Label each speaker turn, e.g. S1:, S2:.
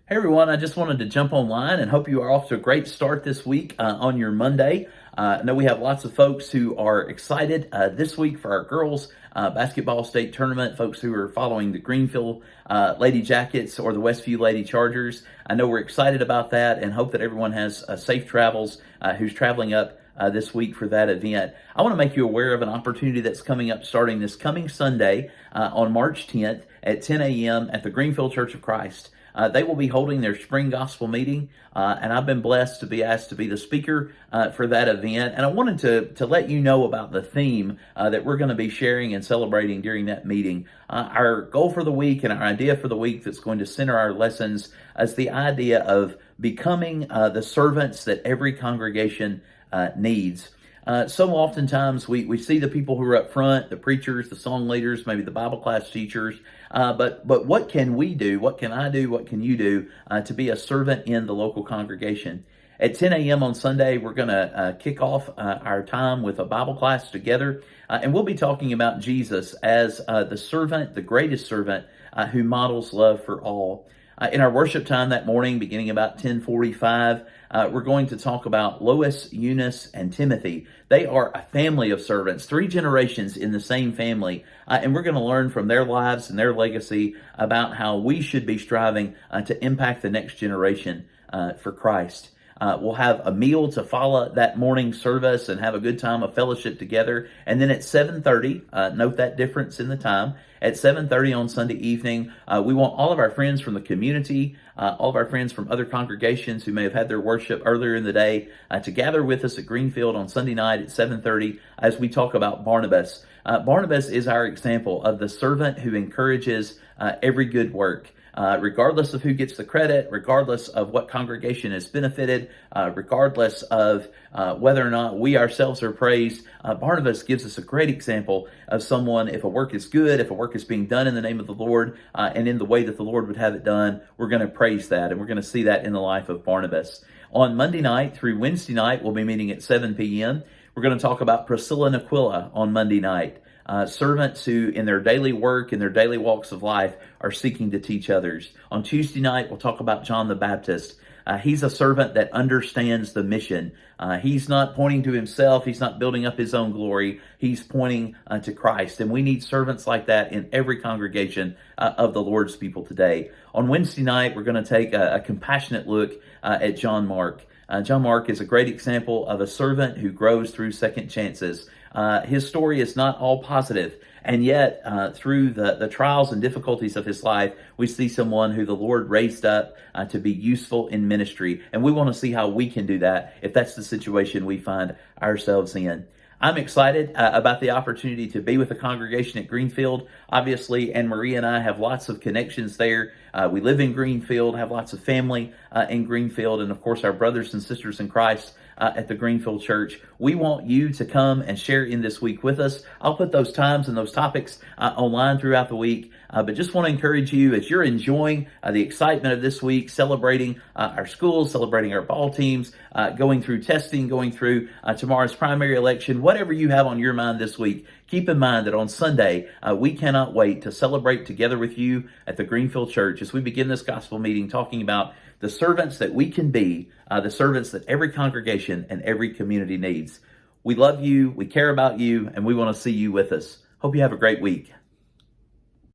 S1: Hey everyone, I just wanted to jump online and hope you are off to a great start this week on your Monday. I know we have lots of folks who are excited this week for our girls basketball state tournament, folks who are following the Greenfield Lady Jackets or the Westview Lady Chargers. I know we're excited about that and hope that everyone has safe travels who's traveling up this week for that event. I want to make you aware of an opportunity that's coming up starting this coming Sunday on March 10th at 10 a.m. at the Greenfield Church of Christ. They will be holding their spring gospel meeting, and I've been blessed to be asked to be the speaker for that event. And I wanted to let you know about the theme that we're going to be sharing and celebrating during that meeting. Our goal for the week and our idea for the week that's going to center our lessons is the idea of becoming the servants that every congregation needs. So oftentimes we see the people who are up front, the preachers, the song leaders, maybe the Bible class teachers, but what can we do? What can I do? What can you do to be a servant in the local congregation? At 10 a.m. on Sunday, we're going to kick off our time with a Bible class together, and we'll be talking about Jesus as the servant, the greatest servant, who models love for all. In our worship time that morning, beginning about 10:45, we're going to talk about Lois, Eunice, and Timothy. They are a family of servants, 3 generations in the same family, and we're going to learn from their lives and their legacy about how we should be striving to impact the next generation for Christ. We'll have a meal to follow that morning service and have a good time of fellowship together. And then at 7:30, note that difference in the time. At 7:30 on Sunday evening, we want all of our friends from the community, all of our friends from other congregations who may have had their worship earlier in the day, to gather with us at Greenfield on Sunday night at 7:30 as we talk about Barnabas. Barnabas is our example of the servant who encourages every good work. Regardless of who gets the credit, regardless of what congregation has benefited, regardless of whether or not we ourselves are praised, Barnabas gives us a great example of someone, if a work is good, if a work is being done in the name of the Lord, and in the way that the Lord would have it done, we're going to praise that, and we're going to see that in the life of Barnabas. On Monday night through Wednesday night, we'll be meeting at 7 p.m. We're going to talk about Priscilla and Aquila on Monday night. Servants who in their daily work, in their daily walks of life, are seeking to teach others. On Tuesday night, we'll talk about John the Baptist. He's a servant that understands the mission. He's not pointing to himself. He's not building up his own glory. He's pointing to Christ. And we need servants like that in every congregation of the Lord's people today. On Wednesday night, we're going to take a compassionate look at John Mark. John Mark is a great example of a servant who grows through second chances. His story is not all positive, and yet through the trials and difficulties of his life, we see someone who the Lord raised up to be useful in ministry, and we want to see how we can do that if that's the situation we find ourselves in. I'm excited about the opportunity to be with the congregation at Greenfield. Obviously, Anne Marie and I have lots of connections there. We live in Greenfield, have lots of family in Greenfield, and of course our brothers and sisters in Christ at the Greenfield Church. We want you to come and share in this week with us. I'll put those times and those topics online throughout the week, but just want to encourage you as you're enjoying the excitement of this week, celebrating our schools, celebrating our ball teams, going through testing, going through tomorrow's primary election, whatever you have on your mind this week. Keep in mind that on Sunday, we cannot wait to celebrate together with you at the Greenfield Church as we begin this gospel meeting talking about the servants that we can be, the servants that every congregation and every community needs. We love you, we care about you, and we want to see you with us. Hope you have a great week.